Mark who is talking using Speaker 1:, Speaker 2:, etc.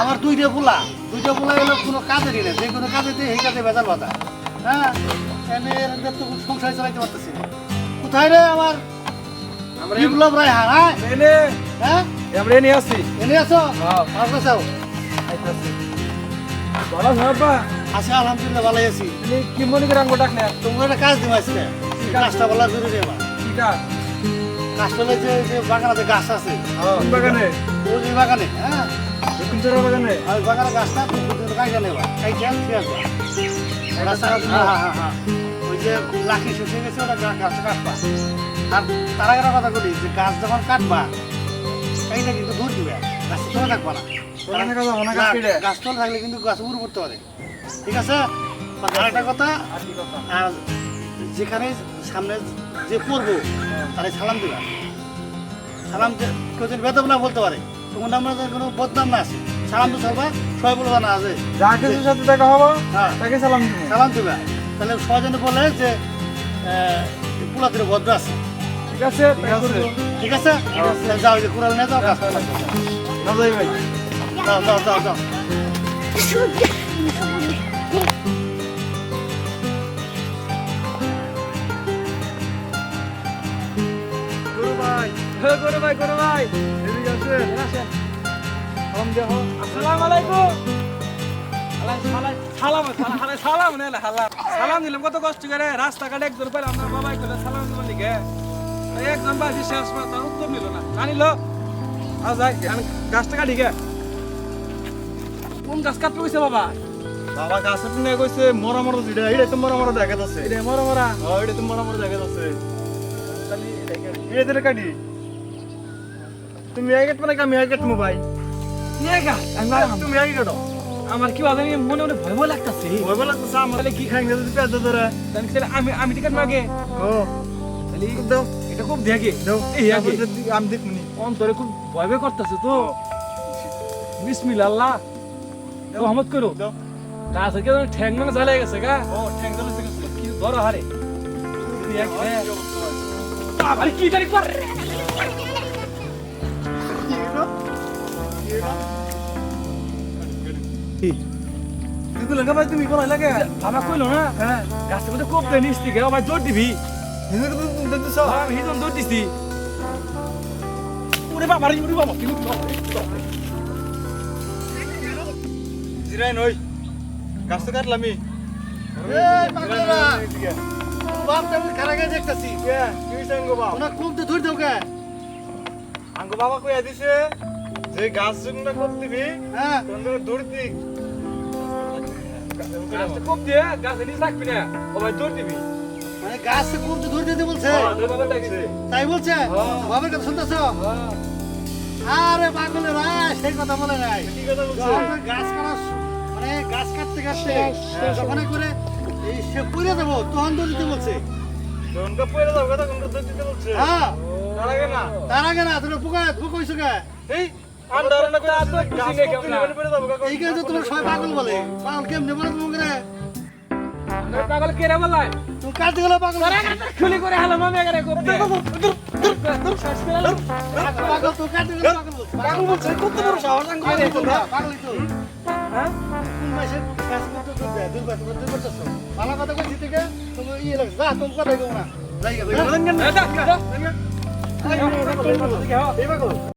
Speaker 1: আমার দুইটা পোলা এলো কোনো কাজে দিলে যে কোনো কাজে দিয়ে এই কাজে বেজাল বাধা। হ্যাঁ এনে এদের তো সংসার চালাইতে পারতেছি না। কোথায় রে আমার বিপ্লব রায়হান? হ্যাঁ
Speaker 2: আমরা এনে আছি।
Speaker 1: এনে আছো?
Speaker 2: হ্যাঁ।
Speaker 1: ভালো আছো?
Speaker 2: আইতাছি। ভালো বাবা।
Speaker 1: আছি আলহামদুলিল্লাহ ভালো আছি।
Speaker 2: তুমি কি মনে করে আঙ্গ ডাক না?
Speaker 1: তোমার একটা কাজ দিব আজকে। কাজটা বলা জরুরি আমার।
Speaker 2: কি কাজ?
Speaker 1: কাজটা হলো যে বাগানে গাছ আছে।
Speaker 2: কোন বাগানে?
Speaker 1: ওই বাগানে। হ্যাঁ
Speaker 2: কোন চোরা বাগানে?
Speaker 1: আর বাগানে গাছটা তুমি কাইটা নেবা। কাইটা ঠিক আছে। হ্যাঁ ওই যে লাঠি শেষ হয়ে গেছে ওটা গাছটা কাটবা। আর তার আগে একটা কথা বলি যে গাছ যখন কাটবা এইটা কিন্তু দূর দিবে, গাছ তোলা থাকবা না। গাছ তোলা থাকলে কিন্তু গাছ উপর পড়তে পারে। ঠিক আছে? আরেকটা কথা, আর যেখানে সামনে যে পড়বো তাহলে সালাম দিবা। সালাম কেউ যেন বেদব না বলতে পারে, তোমার নাম কোনো বদনাম না আছে। সালাম তো সবাই সবাই বলে জানা আছে।
Speaker 2: যাকে সাথে দেখা হবো
Speaker 1: হ্যাঁ
Speaker 2: তাকে সালাম দিব।
Speaker 1: সালাম দিবা। তাহলে সবাই যেন বলে যে পুলাতির ভদ্র আছে।
Speaker 2: ঠিক আছে
Speaker 1: ঠিক আছে? যাও যে কুড়াল নিয়ে যাও, গাছ
Speaker 2: যাই ভাই।
Speaker 1: যাও।
Speaker 2: গরু ভাই এদিকে আসেন। সালাম দেহ। আসসালামু আলাইকুম। সালাম দিলাম কত কষ্ট করে রাস্তাঘাটে একজন পেলাম না, বাবাই কইলে সালাম দিবার লিগে একজন বাজি শেষ পর তার উত্তর নিল না, জানিল যাই গাছটা কাটি গে। কোন গাছ কাটতে হইছে বাবা?
Speaker 3: বাবা গাছের নিয়ে কইছে মরা মরা যেটা এটা তো মরা মরা দেখা যাচ্ছে।
Speaker 2: এটা মরা মরা।
Speaker 3: হ্যাঁ এটা তো মরা মরা দেখা যাচ্ছে। এটা কাটি তুমি আগে কাটবে নাকি আমি আগে কাটবো ভাই? তুমি আগে কাটো।
Speaker 2: আমার কি বাজানি মনে মনে ভয় ভয় লাগতাছে।
Speaker 3: ভয় ভয় লাগতেছে আমার। তাহলে কি খাই না যদি পেঁয়াজ ধরে
Speaker 2: আমি টিকেট মাগে।
Speaker 3: ও
Speaker 2: তাহলে
Speaker 3: দাও
Speaker 2: এটা খুব দেখে
Speaker 3: দাও
Speaker 2: এই আগে
Speaker 3: আমি দেখুনি
Speaker 2: অন্তরে খুব ভয় ভয় করতেছে তো। বিসমিল্লাহ আল্লাহ রহমত করো।
Speaker 3: দাও
Speaker 2: গাছ থেকে ঠ্যাং মানে জ্বালাই গেছে গা।
Speaker 3: ও ঠ্যাং ধরে গেছে।
Speaker 2: কি ধরো হারে আরে কি তারিখ কর
Speaker 3: দিদুল না ভাই তুমি কোন লাগে?
Speaker 2: বাবা কইলো না
Speaker 3: হ্যাঁ
Speaker 2: গাছের মধ্যে কোপ দেয় নিচ থেকে ভাই জোর দিবি।
Speaker 3: হিন্দু তো দিছ।
Speaker 2: আমি হিজন জোর দিছি। ওরে বাবা কি
Speaker 3: জিরাই নই গাছ তো কাটলামই।
Speaker 1: এই পাগলেরা, বাপটা আমি খারাগে দেখতাছি।
Speaker 3: কি হইছে আঙ্গো বাবা?
Speaker 1: ওনা কমতে ধরে দাও কে?
Speaker 3: আঙ্গো বাবা কইয়া দিছে যে গাছ জুমটা কর দিবি
Speaker 1: হ্যাঁ
Speaker 3: তোর দৌড় দিক।
Speaker 2: গাছটা কোপ দিয়ে গাছে নিচ রাখবি না, ও ভাই জোর দিবি।
Speaker 1: মানে গাছ কমতে ধরে দিতে বলছে।
Speaker 2: বাবা ডাকছে।
Speaker 1: তাই বলছে? বাবার কথা শুনতেছো? আরে পাগলেরা, সেই কথা বলে নাই।
Speaker 3: কি কথা বলছে?
Speaker 1: যখন গাছ কাটা মানে গাছ কাটতে যখন করে এই সে পুড়ে দেবো তখন দৌড় দিতে বলছে।
Speaker 3: কোনটা পয়রা দাও কথা কোনটা দৌড় দিতে বলছে?
Speaker 1: হ্যাঁ
Speaker 3: তার আগে না
Speaker 1: তার আগে না, তুমি পোকা হইছো কে?
Speaker 3: এই আর ধারণা করে
Speaker 2: তো
Speaker 3: গাছ
Speaker 2: খুশি নেই
Speaker 3: করতে
Speaker 2: কেমন?
Speaker 3: পয়রা দাও কাকা।
Speaker 1: এই কাজে তোমার সবাই পাগল বলে। পাগল কেমনে বলে তোমাকে?
Speaker 2: পাগল কে রে বললাই?
Speaker 1: তুমি কাটতে গেলে পাগল।
Speaker 2: খুলি করে হালো মামে করে কোপ দিয়ে।
Speaker 1: পাগল তো কাটতে গেলে পাগল বলছে।
Speaker 3: পাগল বলছে কত বড় সাহস আঙ্গো বাবা বলছে না।
Speaker 1: পাগলই তো। হ্যাঁ? কোন মাসে কাজ করতে করতে দুর্বার করতেছো? ভালো কথা কইছি থেকে তুমি ইয়ে লাগছে। যা তুমি কথাই কও না। যাই গা।
Speaker 2: এই দেখ,
Speaker 1: এই পাগল।